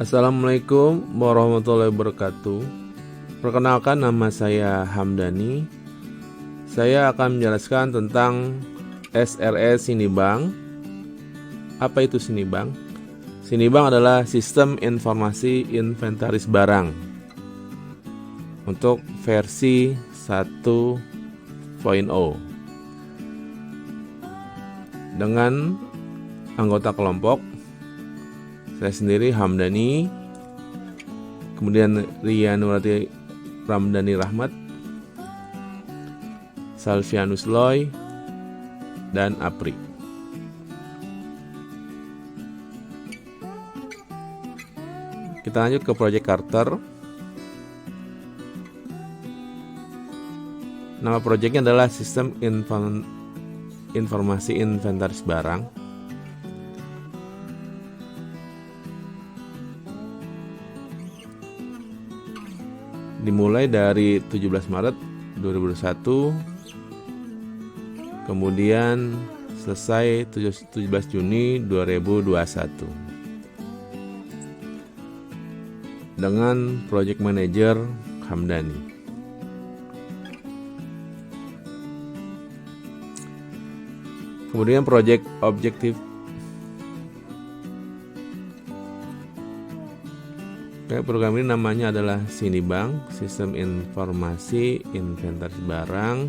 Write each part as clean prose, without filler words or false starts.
Assalamualaikum warahmatullahi wabarakatuh. Perkenalkan, nama saya Hamdani. Saya akan menjelaskan tentang SRS Sinibank. Apa itu Sinibank? Sinibank adalah Sistem Informasi Inventaris Barang untuk versi 1.0 dengan anggota kelompok saya sendiri Hamdani, kemudian Ria Nurati Ramdhani Rahmat, Salvianus Loy, dan Apri. Kita lanjut ke Project Carter. Nama proyeknya adalah Sistem Informasi Inventaris Barang. Dimulai dari 17 Maret 2021, kemudian selesai 17 Juni 2021 dengan Project Manager Hamdani. Kemudian Project Objektif. Program ini namanya adalah Sinibank, Sistem Informasi Inventaris Barang.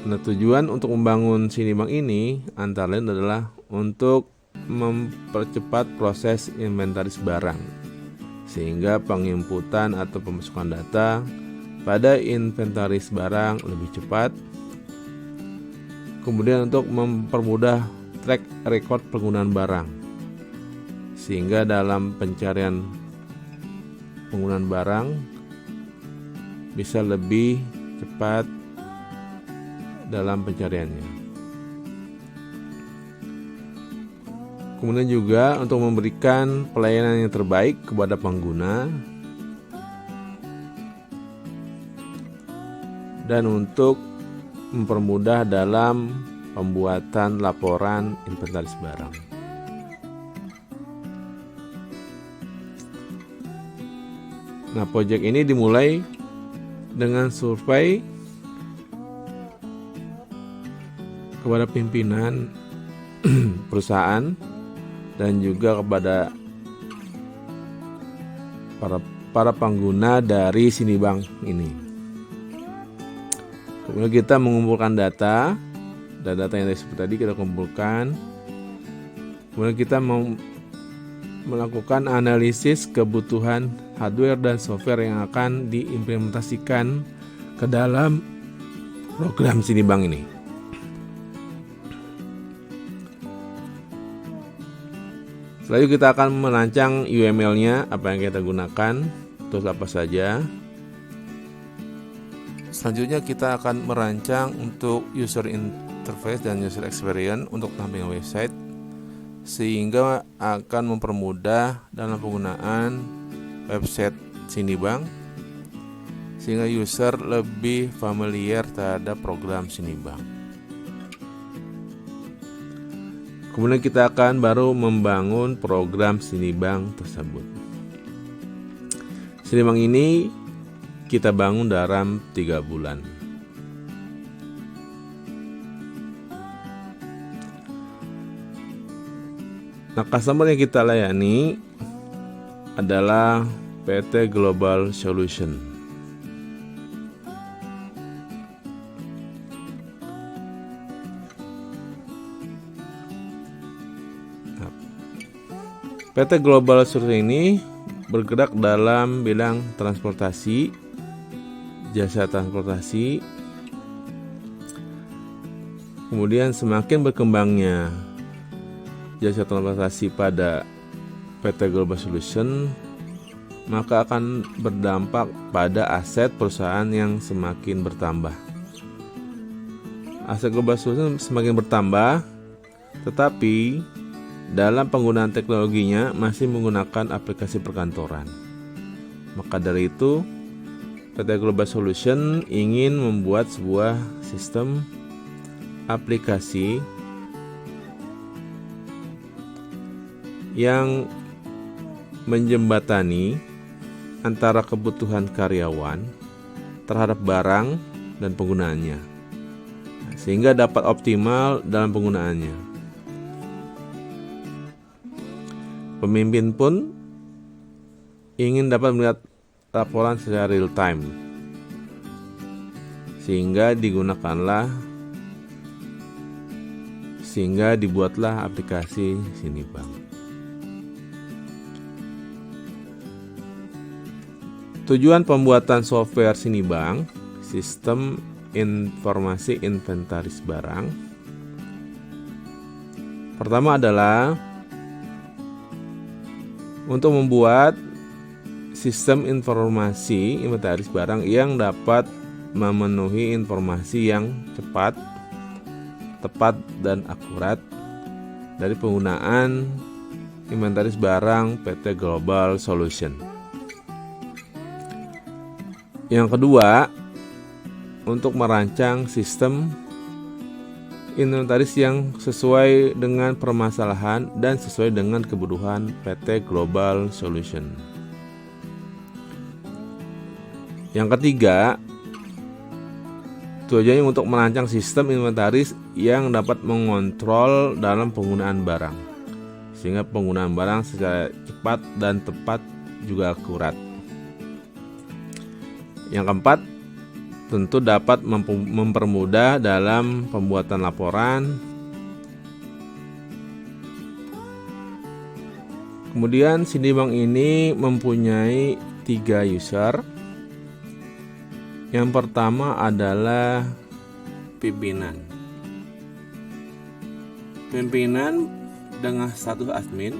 Nah, tujuan untuk membangun Sinibank ini antara lain adalah untuk mempercepat proses inventaris barang, sehingga penginputan atau pemasukan data pada inventaris barang lebih cepat. Kemudian untuk mempermudah track record penggunaan barang, sehingga dalam pencarian penggunaan barang bisa lebih cepat dalam pencariannya. Kemudian juga untuk memberikan pelayanan yang terbaik kepada pengguna dan untuk mempermudah dalam pembuatan laporan inventaris barang. Nah, proyek ini dimulai dengan survei kepada pimpinan perusahaan dan juga kepada para pengguna dari Sinibank ini. Kemudian kita mengumpulkan data, dan data yang seperti tadi kita kumpulkan. Kemudian kita melakukan analisis kebutuhan hardware dan software yang akan diimplementasikan ke dalam program Sinibank ini. Selanjutnya kita akan merancang UML-nya, apa yang kita gunakan, terus apa saja. Selanjutnya kita akan merancang untuk user interface dan user experience untuk tampilan website, sehingga akan mempermudah dalam penggunaan website Sinibank, sehingga user lebih familiar terhadap program Sinibank. Kemudian kita akan baru membangun program Sinibank tersebut. Sinibank ini kita bangun dalam 3 bulan. Nah, customer yang kita layani adalah PT Global Solution. Nah, PT Global Solution ini bergerak dalam bidang transportasi, jasa transportasi. Kemudian semakin berkembangnya jasa transportasi pada PT Global Solution, maka akan berdampak pada aset perusahaan yang semakin bertambah. Aset Global Solution semakin bertambah, tetapi dalam penggunaan teknologinya masih menggunakan aplikasi perkantoran. Maka dari itu, PT Global Solution ingin membuat sebuah sistem aplikasi yang menjembatani antara kebutuhan karyawan terhadap barang dan penggunaannya, sehingga dapat optimal dalam penggunaannya. Pemimpin pun ingin dapat melihat laporan secara real time, sehingga dibuatlah aplikasi Sinibank. Tujuan pembuatan software Sinibank, sistem informasi inventaris barang, pertama adalah untuk membuat sistem informasi inventaris barang yang dapat memenuhi informasi yang cepat, tepat, dan akurat dari penggunaan inventaris barang PT Global Solution. Yang kedua, untuk merancang sistem inventaris yang sesuai dengan permasalahan dan sesuai dengan kebutuhan PT Global Solution. Yang ketiga, tujuannya untuk merancang sistem inventaris yang dapat mengontrol dalam penggunaan barang, sehingga penggunaan barang secara cepat dan tepat juga akurat. Yang keempat, tentu dapat mempermudah dalam pembuatan laporan. Kemudian Sinibank ini mempunyai 3 user. Yang pertama adalah pimpinan. Pimpinan dengan status admin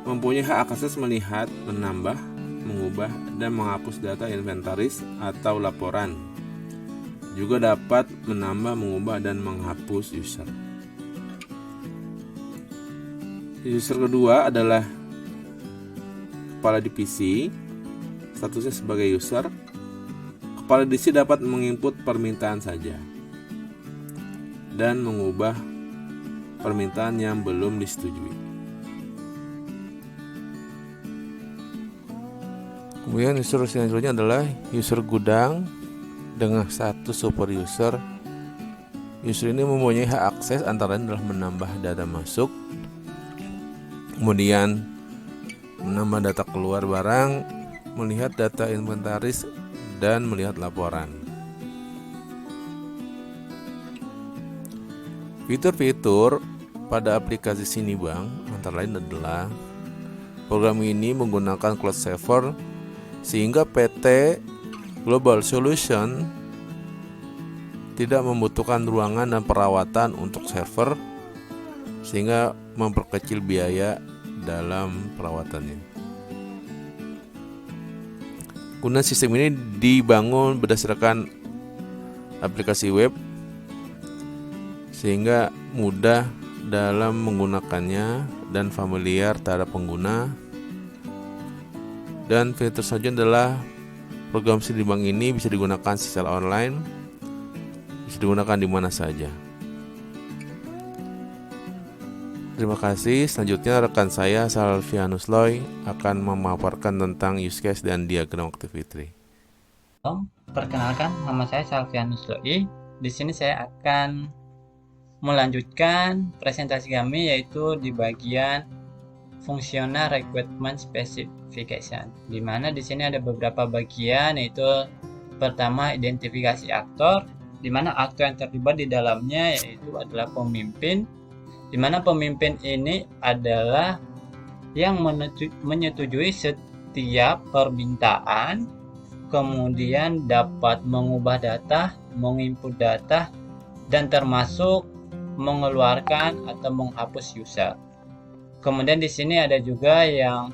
mempunyai hak akses melihat, menambah, mengubah, dan menghapus data inventaris atau laporan. Juga dapat menambah, mengubah, dan menghapus user. User kedua adalah kepala divisi, statusnya sebagai user. Kepala divisi dapat menginput permintaan saja dan mengubah permintaan yang belum disetujui. Kemudian user selanjutnya adalah user gudang dengan status super user. User ini mempunyai hak akses antara lain adalah menambah data masuk, kemudian menambah data keluar barang, melihat data inventaris, dan melihat laporan. Fitur-fitur pada aplikasi Sinibank antara lain adalah program ini menggunakan cloud server, sehingga PT Global Solution tidak membutuhkan ruangan dan perawatan untuk server, sehingga memperkecil biaya dalam perawatannya. Kemudian sistem ini dibangun berdasarkan aplikasi web, sehingga mudah dalam menggunakannya dan familiar terhadap pengguna. Dan fitur selanjutnya adalah program Sinibank ini bisa digunakan secara online, bisa digunakan di mana saja. Terima kasih. Selanjutnya rekan saya Salvianus Loy akan memaparkan tentang use case dan diagram activity. Perkenalkan, nama saya Salvianus Loy. Di sini saya akan melanjutkan presentasi kami, yaitu di bagian Functional Requirement Specification, di mana di sini ada beberapa bagian, yaitu pertama identifikasi aktor, di mana aktor yang terlibat di dalamnya yaitu adalah pemimpin, di mana pemimpin ini adalah yang menyetujui setiap permintaan, kemudian dapat mengubah data, menginput data, dan termasuk mengeluarkan atau menghapus user. Kemudian di sini ada juga yang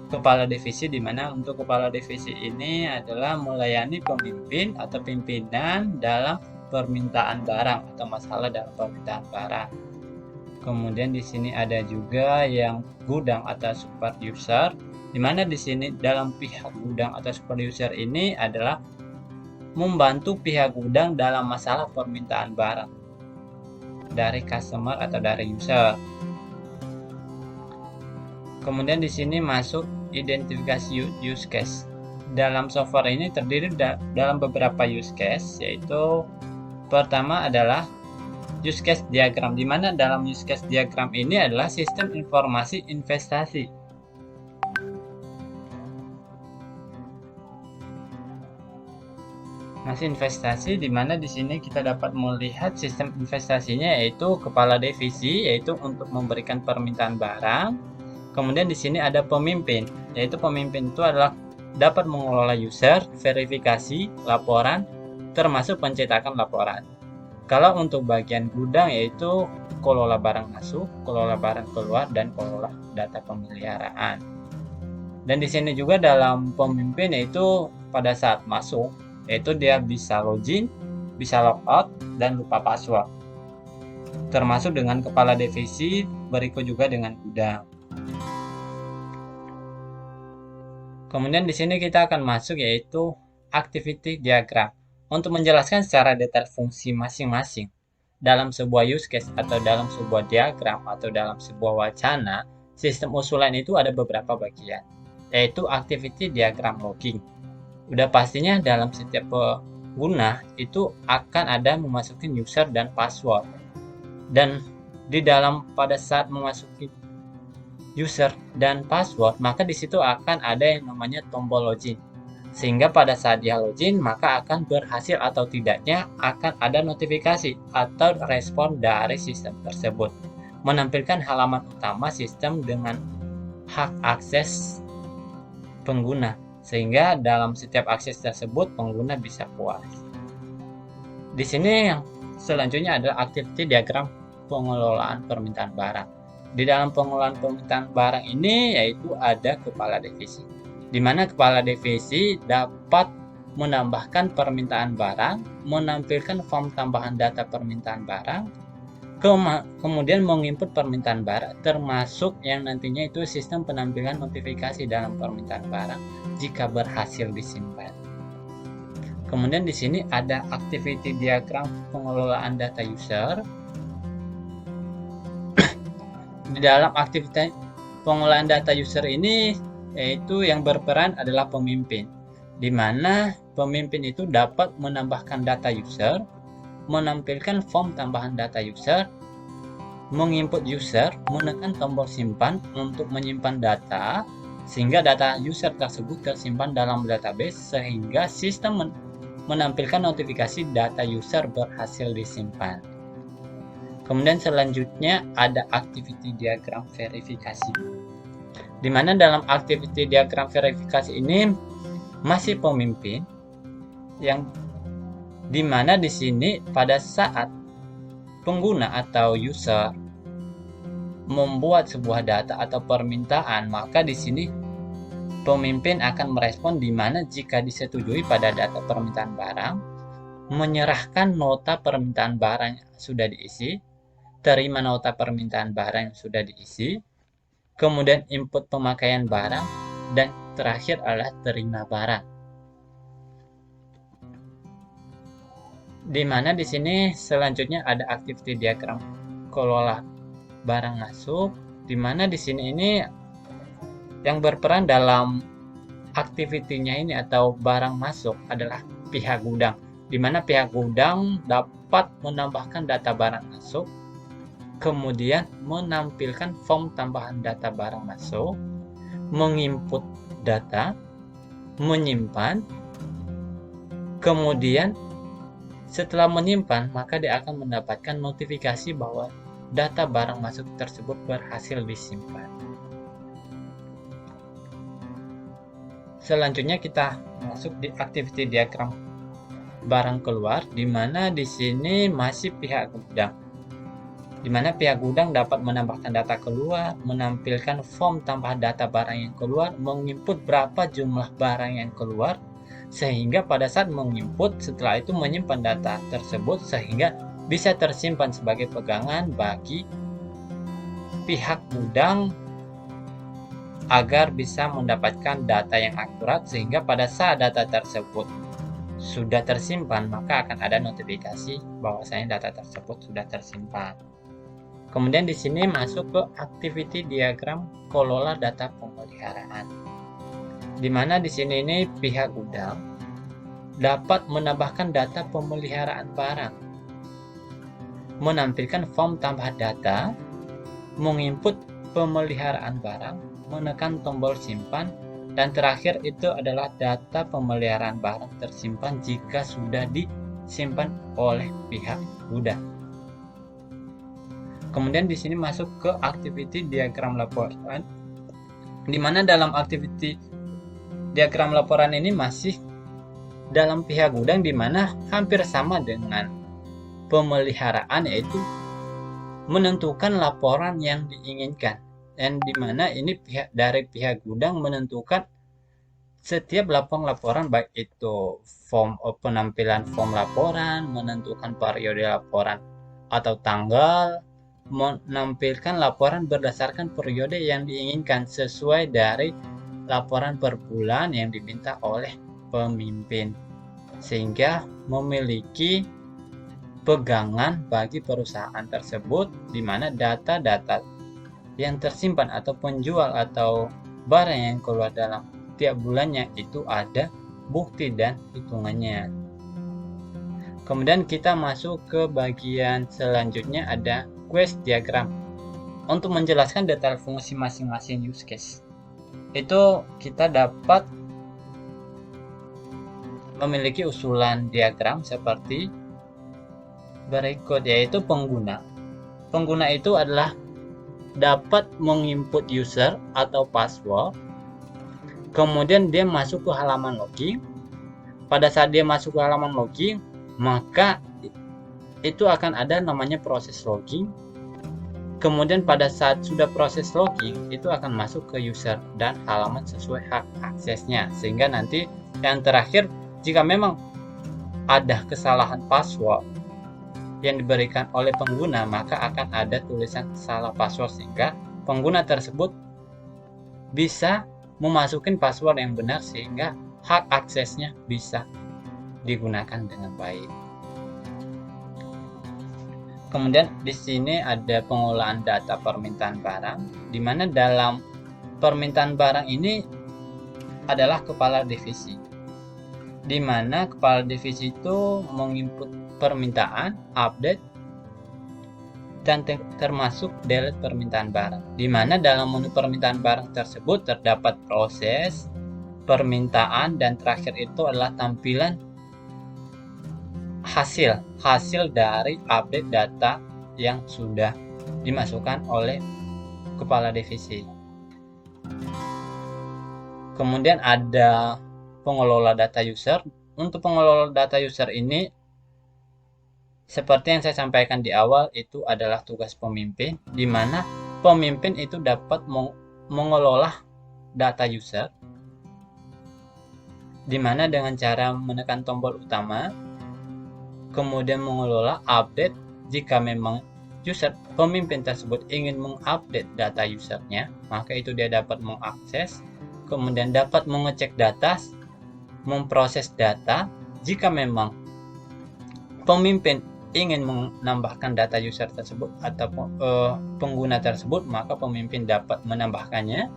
kepala divisi, di mana untuk kepala divisi ini adalah melayani pemimpin atau pimpinan dalam permintaan barang atau masalah dalam permintaan barang. Kemudian di sini ada juga yang gudang atau super user, di mana di sini dalam pihak gudang atau super user ini adalah membantu pihak gudang dalam masalah permintaan barang. dari customer atau dari user. Kemudian di sini masuk identifikasi use case. Dalam software ini terdiri dalam beberapa use case, yaitu pertama adalah use case diagram, di mana dalam use case diagram ini adalah sistem informasi investasi. Masih investasi, di mana di sini kita dapat melihat sistem investasinya yaitu kepala divisi, yaitu untuk memberikan permintaan barang. Kemudian di sini ada pemimpin, yaitu pemimpin itu adalah dapat mengelola user, verifikasi, laporan, termasuk pencetakan laporan. Kalau untuk bagian gudang yaitu kelola barang masuk, kelola barang keluar, dan kelola data pemeliharaan. Dan di sini juga dalam pemimpin yaitu pada saat masuk, yaitu dia bisa login, bisa logout, dan lupa password. Termasuk dengan kepala divisi, berikut juga dengan gudang. Kemudian di sini kita akan masuk yaitu activity diagram. Untuk menjelaskan secara detail fungsi masing-masing dalam sebuah use case atau dalam sebuah diagram atau dalam sebuah wacana, sistem usulan itu ada beberapa bagian, yaitu activity diagram logging. Udah pastinya dalam setiap pengguna itu akan ada memasuki user dan password. Dan di dalam pada saat memasuki user dan password, maka di situ akan ada yang namanya tombol login. Sehingga pada saat dia login, maka akan berhasil atau tidaknya akan ada notifikasi atau respon dari sistem tersebut, menampilkan halaman utama sistem dengan hak akses pengguna, sehingga dalam setiap akses tersebut pengguna bisa puas. Di sini yang selanjutnya adalah activity diagram pengelolaan permintaan barang. Di dalam pengelolaan permintaan barang ini yaitu ada kepala divisi, di mana kepala divisi dapat menambahkan permintaan barang, menampilkan form tambahan data permintaan barang, kemudian menginput permintaan barang, termasuk yang nantinya itu sistem penampilan notifikasi dalam permintaan barang jika berhasil disimpan. Kemudian di sini ada activity diagram pengelolaan data user. Di dalam aktivitas pengelolaan data user ini yaitu yang berperan adalah pemimpin, di mana pemimpin itu dapat menambahkan data user, menampilkan form tambahan data user, menginput user, menekan tombol simpan untuk menyimpan data, sehingga data user tersebut tersimpan dalam database sehingga sistem menampilkan notifikasi data user berhasil disimpan. Kemudian selanjutnya ada activity diagram verifikasi, di mana dalam activity diagram verifikasi ini masih pemimpin, yang dimana di sini pada saat pengguna atau user membuat sebuah data atau permintaan, maka di sini pemimpin akan merespon, di mana jika disetujui pada data permintaan barang, menyerahkan nota permintaan barang yang sudah diisi, terima nota permintaan barang yang sudah diisi, kemudian input pemakaian barang, dan terakhir adalah terima barang. Di mana di sini selanjutnya ada activity diagram kelola barang masuk, di mana di sini ini yang berperan dalam aktivitinya ini atau barang masuk adalah pihak gudang, di mana pihak gudang dapat menambahkan data barang masuk, kemudian menampilkan form tambahan data barang masuk, menginput data, menyimpan, kemudian setelah menyimpan maka dia akan mendapatkan notifikasi bahwa data barang masuk tersebut berhasil disimpan. Selanjutnya kita masuk di activity diagram barang keluar, di mana di sini masih pihak gudang, di mana pihak gudang dapat menambahkan data keluar, menampilkan form tambahan data barang yang keluar, menginput berapa jumlah barang yang keluar, sehingga pada saat menginput setelah itu menyimpan data tersebut sehingga bisa tersimpan sebagai pegangan bagi pihak gudang agar bisa mendapatkan data yang akurat, sehingga pada saat data tersebut sudah tersimpan, maka akan ada notifikasi bahwasanya data tersebut sudah tersimpan. Kemudian di sini masuk ke activity diagram kelola data pemeliharaan. Di mana di sini ini pihak gudang dapat menambahkan data pemeliharaan barang, menampilkan form tambah data, menginput pemeliharaan barang, menekan tombol simpan, dan terakhir itu adalah data pemeliharaan barang tersimpan jika sudah disimpan oleh pihak gudang. Kemudian di sini masuk ke activity diagram laporan, di mana dalam activity diagram laporan ini masih dalam pihak gudang, di mana hampir sama dengan pemeliharaan, yaitu menentukan laporan yang diinginkan, dan di mana ini dari pihak gudang menentukan setiap laporan baik itu form penampilan form laporan, menentukan periode laporan atau tanggal, menampilkan laporan berdasarkan periode yang diinginkan sesuai dari laporan per bulan yang diminta oleh pemimpin, sehingga memiliki pegangan bagi perusahaan tersebut, di mana data-data yang tersimpan atau penjual atau barang yang keluar dalam tiap bulannya itu ada bukti dan hitungannya. Kemudian kita masuk ke bagian selanjutnya, ada quest diagram. Untuk menjelaskan detail fungsi masing-masing use case, itu kita dapat memiliki usulan diagram seperti berikut, yaitu pengguna. Pengguna itu adalah dapat menginput user atau password, kemudian dia masuk ke halaman login. Pada saat dia masuk ke halaman login, maka itu akan ada namanya proses login. Kemudian pada saat sudah proses login, itu akan masuk ke user dan halaman sesuai hak aksesnya, sehingga nanti yang terakhir, jika memang ada kesalahan password yang diberikan oleh pengguna, maka akan ada tulisan salah password, sehingga pengguna tersebut bisa memasukin password yang benar, sehingga hak aksesnya bisa digunakan dengan baik. Kemudian di sini ada pengolahan data permintaan barang, di mana dalam permintaan barang ini adalah kepala divisi, di mana kepala divisi itu menginput permintaan, update, dan termasuk delete permintaan barang, di mana dalam menu permintaan barang tersebut terdapat proses, permintaan, dan terakhir itu adalah tampilan hasil dari update data yang sudah dimasukkan oleh kepala divisi. Kemudian ada pengelola data user. Untuk pengelola data user ini, seperti yang saya sampaikan di awal, itu adalah tugas pemimpin, di mana pemimpin itu dapat mengelola data user, di mana dengan cara menekan tombol utama, kemudian mengelola update. Jika memang pemimpin tersebut ingin mengupdate data usernya, maka itu dia dapat mengakses, kemudian dapat mengecek data, memproses data. Jika memang pemimpin ingin menambahkan data user tersebut atau pengguna tersebut, maka pemimpin dapat menambahkannya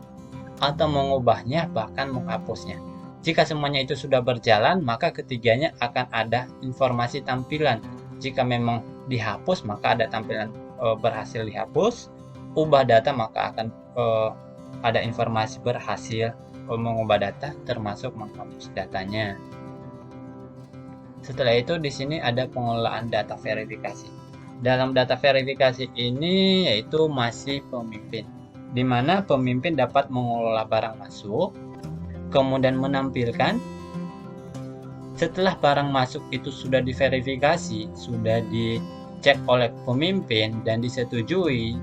atau mengubahnya, bahkan menghapusnya. Jika semuanya itu sudah berjalan, maka ketiganya akan ada informasi tampilan. Jika memang dihapus, maka ada tampilan berhasil dihapus. Ubah data, maka akan ada informasi berhasil mengubah data, termasuk menghapus datanya. Setelah itu di sini ada pengelolaan data verifikasi. Dalam data verifikasi ini yaitu masih pemimpin, di mana pemimpin dapat mengelola barang masuk, kemudian menampilkan setelah barang masuk itu sudah diverifikasi, sudah dicek oleh pemimpin dan disetujui,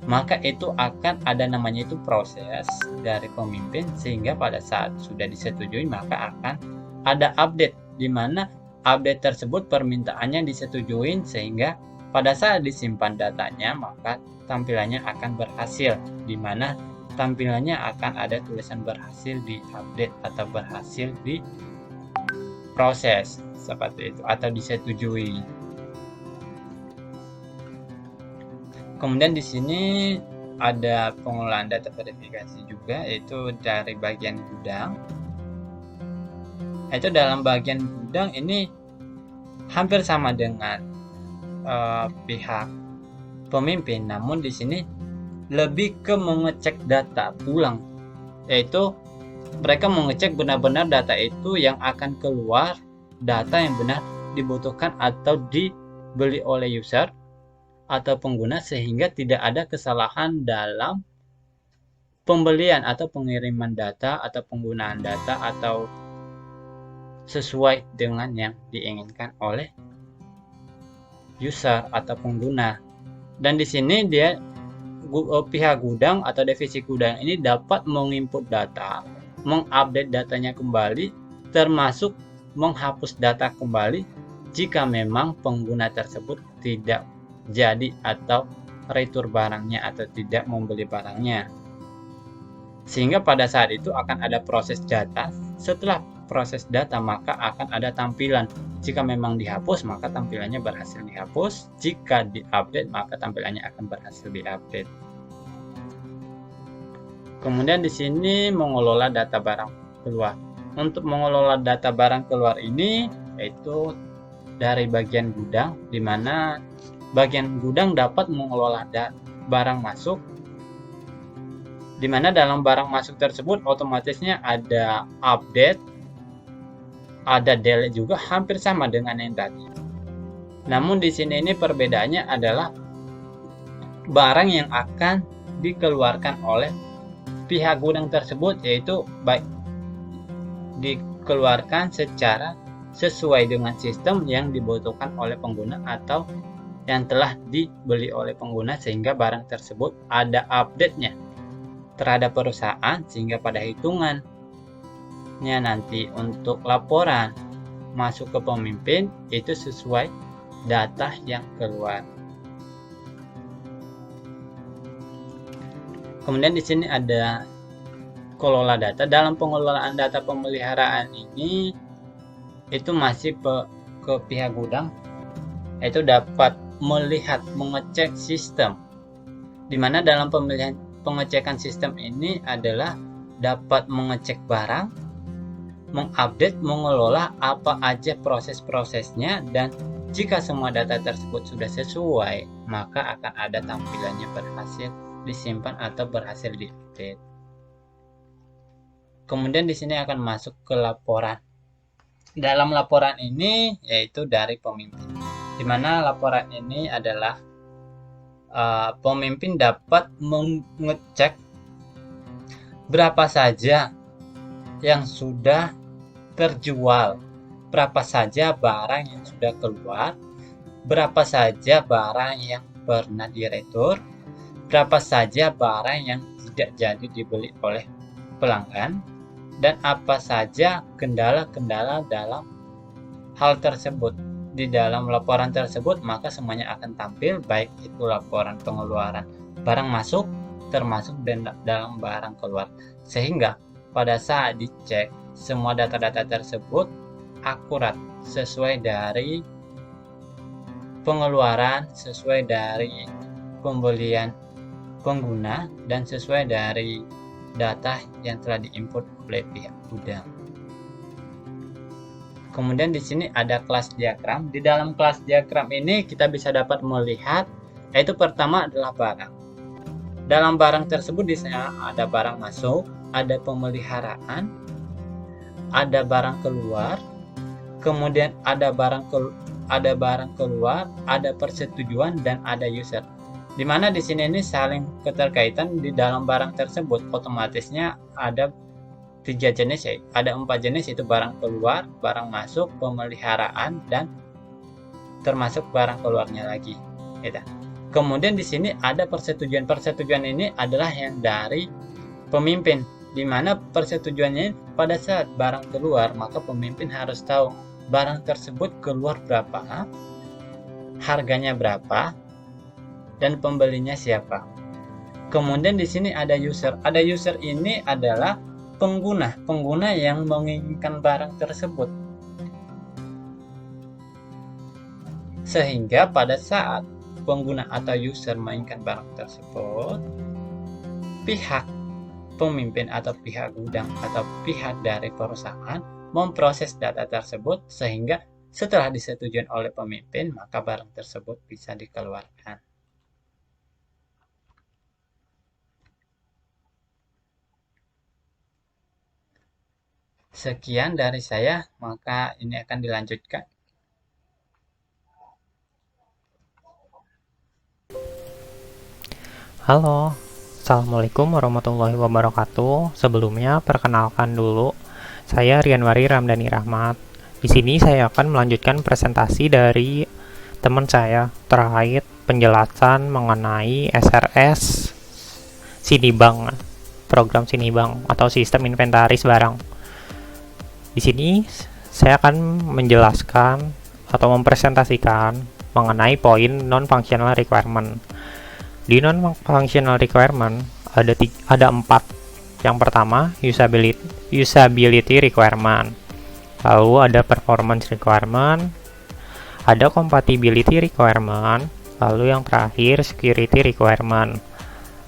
maka itu akan ada namanya itu proses dari pemimpin, sehingga pada saat sudah disetujui maka akan ada update, di mana update tersebut permintaannya disetujui, sehingga pada saat disimpan datanya maka tampilannya akan berhasil, di mana tampilannya akan ada tulisan berhasil di update atau berhasil proses seperti itu atau disetujui. Kemudian di sini ada pengelolaan data verifikasi juga, yaitu dari bagian gudang. Itu dalam bagian gudang ini hampir sama dengan pihak pemimpin, namun di sini lebih ke mengecek data ulang, yaitu mereka mengecek benar-benar data itu yang akan keluar, data yang benar dibutuhkan atau dibeli oleh user atau pengguna, sehingga tidak ada kesalahan dalam pembelian atau pengiriman data atau penggunaan data atau sesuai dengan yang diinginkan oleh user atau pengguna. Dan di sini dia pihak gudang atau divisi gudang ini dapat menginput data, mengupdate datanya kembali, termasuk menghapus data kembali jika memang pengguna tersebut tidak jadi atau retur barangnya atau tidak membeli barangnya. Sehingga pada saat itu akan ada proses data. Setelah proses data maka akan ada tampilan. Jika memang dihapus maka tampilannya berhasil dihapus. Jika diupdate maka tampilannya akan berhasil diupdate. Kemudian di sini mengelola data barang keluar. Untuk mengelola data barang keluar ini yaitu dari bagian gudang, di mana bagian gudang dapat mengelola barang masuk, di mana dalam barang masuk tersebut otomatisnya ada update, ada delete juga, hampir sama dengan yang tadi. Namun di sini ini perbedaannya adalah barang yang akan dikeluarkan oleh pihak gudang tersebut, yaitu baik dikeluarkan secara sesuai dengan sistem yang dibutuhkan oleh pengguna atau yang telah dibeli oleh pengguna, sehingga barang tersebut ada update-nya terhadap perusahaan, sehingga pada hitungannya nanti untuk laporan masuk ke pemimpin itu sesuai data yang keluar. Kemudian di sini ada kelola data. Dalam pengelolaan data pemeliharaan ini itu masih ke pihak gudang, itu dapat melihat, mengecek sistem, di mana dalam pengecekan sistem ini adalah dapat mengecek barang, mengupdate, mengelola apa aja proses-prosesnya, dan jika semua data tersebut sudah sesuai maka akan ada tampilannya berhasil disimpan atau berhasil diupdate. Kemudian di sini akan masuk ke laporan. Dalam laporan ini yaitu dari pemimpin, di mana laporan ini adalah pemimpin dapat mengecek berapa saja yang sudah terjual, berapa saja barang yang sudah keluar, berapa saja barang yang pernah diretur, berapa saja barang yang tidak jadi dibeli oleh pelanggan, dan apa saja kendala-kendala dalam hal tersebut. Di dalam laporan tersebut maka semuanya akan tampil, baik itu laporan pengeluaran barang masuk termasuk dalam barang keluar, sehingga pada saat dicek semua data-data tersebut akurat, sesuai dari pengeluaran, sesuai dari pembelian pengguna, dan sesuai dari data yang telah diinput oleh pihak gudang. Kemudian di sini ada kelas diagram. Di dalam kelas diagram ini kita bisa dapat melihat, yaitu pertama adalah barang. Dalam barang tersebut di sana ada barang masuk, ada pemeliharaan, ada barang keluar, kemudian ada barang keluar, ada persetujuan, dan ada user. Di mana di sini ini saling keterkaitan. Di dalam barang tersebut otomatisnya ada 3 jenis, ya. Ada 4 jenis, itu barang keluar, barang masuk, pemeliharaan, dan termasuk barang keluarnya lagi. Gitu. Kemudian di sini ada persetujuan. Persetujuan ini adalah yang dari pemimpin, di mana persetujuannya pada saat barang keluar maka pemimpin harus tahu barang tersebut keluar berapa, harganya berapa, dan pembelinya siapa. Kemudian di sini ada user. Ada user ini adalah pengguna yang menginginkan barang tersebut. sehingga pada saat pengguna atau user mainkan barang tersebut, pihak pemimpin atau pihak gudang atau pihak dari perusahaan memproses data tersebut sehingga setelah disetujui oleh pemimpin maka barang tersebut bisa dikeluarkan. Sekian dari saya, maka ini akan dilanjutkan. Halo, Assalamualaikum warahmatullahi wabarakatuh. Sebelumnya, perkenalkan dulu, saya Rianwari Ramdhani Rahmat. Di sini saya akan melanjutkan presentasi dari teman saya terkait penjelasan mengenai SRS Sinibank, program Sinibank atau sistem inventaris barang. Di sini saya akan menjelaskan atau mempresentasikan mengenai poin non-functional requirement. Di non-functional requirement ada 4. Yang pertama, usability requirement. Lalu ada performance requirement, ada compatibility requirement, lalu yang terakhir security requirement.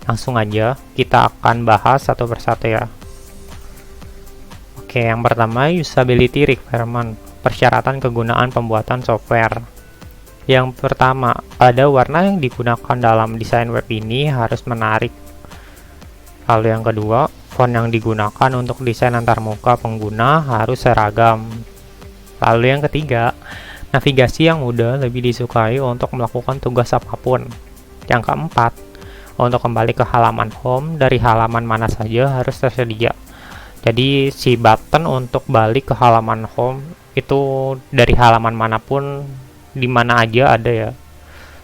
Langsung aja kita akan bahas satu persatu ya. Oke, yang pertama usability requirement, persyaratan kegunaan pembuatan software. Yang pertama, pada warna yang digunakan dalam desain web ini harus menarik. Lalu yang kedua, font yang digunakan untuk desain antarmuka pengguna harus seragam. Lalu yang ketiga, navigasi yang mudah lebih disukai untuk melakukan tugas apapun. Yang keempat, untuk kembali ke halaman home dari halaman mana saja harus tersedia. Jadi si button untuk balik ke halaman home itu dari halaman manapun, di mana aja ada ya.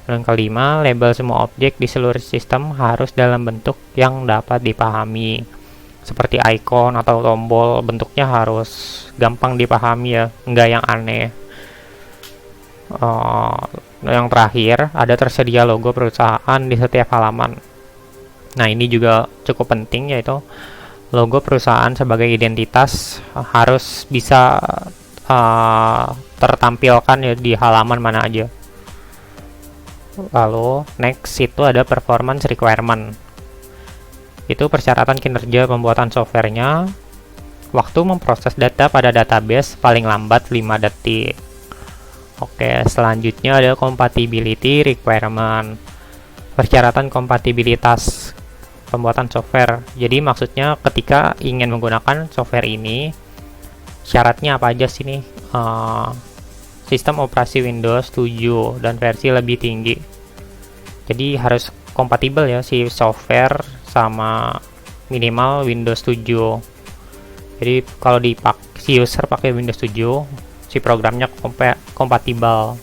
Dan kelima, label semua objek di seluruh sistem harus dalam bentuk yang dapat dipahami. Seperti icon atau tombol, bentuknya harus gampang dipahami ya, enggak yang aneh. Yang terakhir, ada tersedia logo perusahaan di setiap halaman. Nah, ini juga cukup penting, yaitu logo perusahaan sebagai identitas harus bisa tertampilkan ya di halaman mana aja. Lalu next itu ada performance requirement. Itu persyaratan kinerja pembuatan softwarenya. Waktu memproses data pada database paling lambat 5 detik. Oke, selanjutnya ada compatibility requirement. Persyaratan kompatibilitas pembuatan software. Jadi maksudnya ketika ingin menggunakan software ini, syaratnya apa aja sih nih? Sistem operasi Windows 7 dan versi lebih tinggi. Jadi harus kompatibel ya si software sama minimal Windows 7. Jadi kalau si user pakai Windows 7, si programnya kompatibel.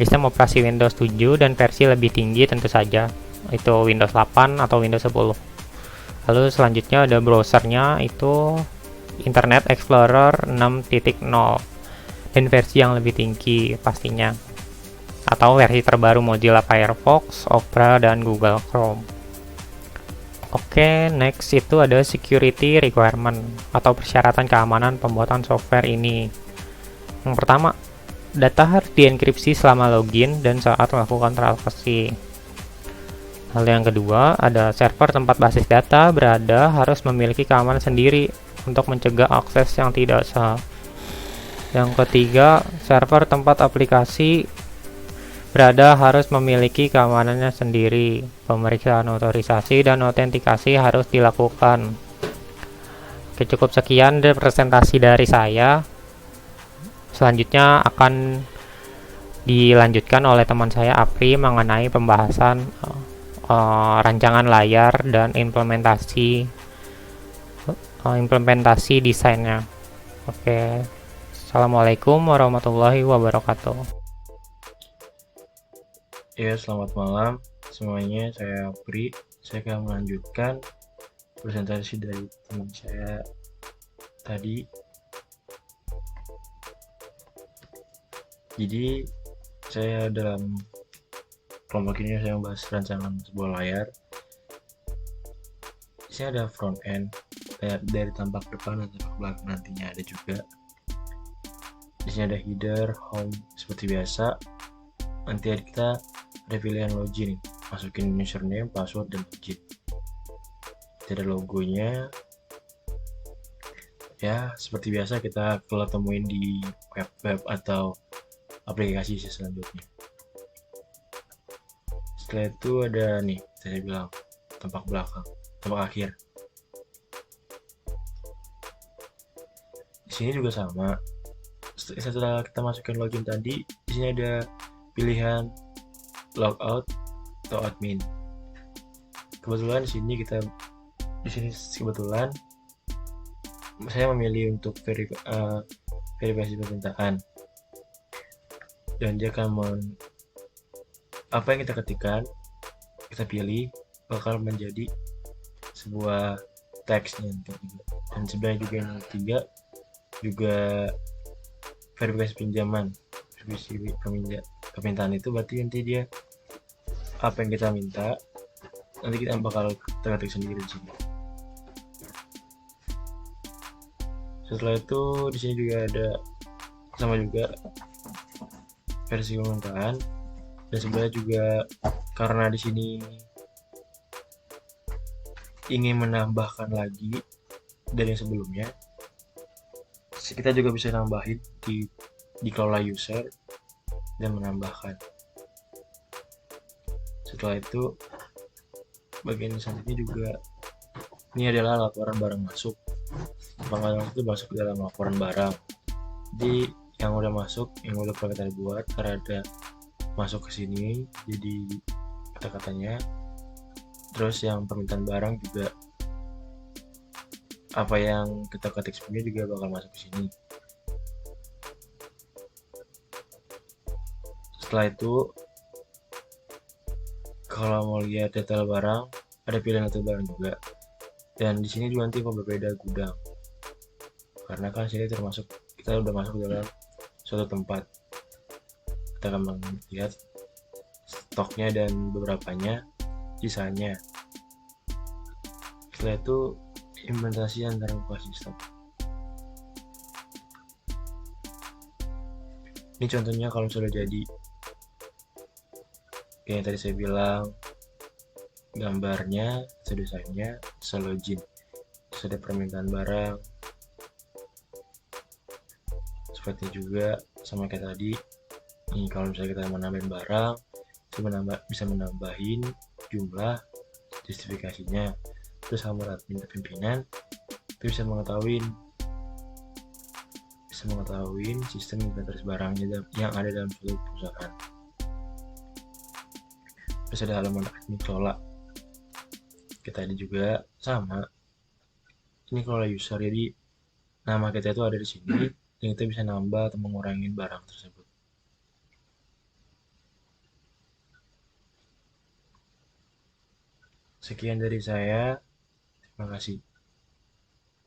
Sistem operasi Windows 7 dan versi lebih tinggi tentu saja. Itu Windows 8 atau Windows 10. Lalu selanjutnya ada browsernya, itu Internet Explorer 6.0 dan versi yang lebih tinggi pastinya, atau versi terbaru Mozilla Firefox, Opera, dan Google Chrome. Oke, next itu ada security requirement atau persyaratan keamanan pembuatan software ini. Yang pertama, data harus dienkripsi selama login dan saat melakukan transaksi. Hal yang kedua, ada server tempat basis data berada harus memiliki keamanan sendiri untuk mencegah akses yang tidak sah. Yang ketiga, server tempat aplikasi berada harus memiliki keamanannya sendiri. Pemeriksaan otorisasi dan autentikasi harus dilakukan. Oke, cukup sekian dari presentasi dari saya. Selanjutnya akan dilanjutkan oleh teman saya Apri mengenai pembahasan rancangan layar dan implementasi desainnya. Oke, assalamualaikum warahmatullahi wabarakatuh. Ya, selamat malam semuanya. Saya Pri. Saya akan melanjutkan presentasi dari teman saya tadi. Jadi saya dalam kelompok ini saya membahas rancangan sebuah layar. Di sini ada front end, layar dari tampak depan dan tampak belakang nantinya ada juga. Di sini ada header, home seperti biasa. Nanti kita ada pilihan login nih, masukin username, password, dan login. Kita ada logonya. Ya, seperti biasa kita kalau temuin di web atau aplikasi selanjutnya. Setelah itu ada nih, saya bilang tampak belakang, tampak akhir. Di sini juga sama. Setelah kita masukkan login tadi, di sini ada pilihan logout atau admin. Kebetulan di sini kebetulan saya memilih untuk verifikasi permintaan, dan dia akan apa yang kita ketikkan, kita pilih bakal menjadi sebuah teks nanti. Dan sebenarnya juga yang ketiga juga verifikasi pinjaman, verifikasi permintaan itu berarti nanti dia apa yang kita minta nanti kita bakal ketik sendiri di sini. Setelah itu di sini juga ada sama juga versi permintaan, dan sebenarnya juga karena di sini ingin menambahkan lagi dari yang sebelumnya, kita juga bisa nambahin di kelola user dan menambahkan. Setelah itu bagian selanjutnya juga ini adalah laporan barang masuk. Barang itu masuk ke dalam laporan barang. Jadi yang udah masuk, yang udah pernah kita buat, karena ada masuk ke sini jadi kata-katanya. Terus yang permintaan barang juga apa yang kita ketik sebelumnya juga bakal masuk ke sini. Setelah itu kalau mau lihat detail barang, ada pilihan detail barang juga. Dan di sini juga nanti berbeda gudang. Karena kan sini termasuk kita udah masuk dalam suatu tempat. Kita akan melihat stoknya dan beberapanya, sisanya. Setelah itu implementasi antara buka sistem. Ini contohnya kalau sudah jadi kayak tadi saya bilang, gambarnya, desainnya, login, terus ada permintaan barang. Seperti juga sama kayak tadi, ini kalau misalnya kita menambahin barang, bisa menambahin jumlah, justifikasinya, terus sama admin pimpinan itu bisa mengetahui sistem inventaris barangnya yang ada dalam suatu perusahaan. Terus ada halaman admin kelola. Kita ada juga sama, ini kelola user, jadi nama kita itu ada di sini dan kita bisa nambah atau mengurangi barang tersebut. Sekian dari saya, terima kasih.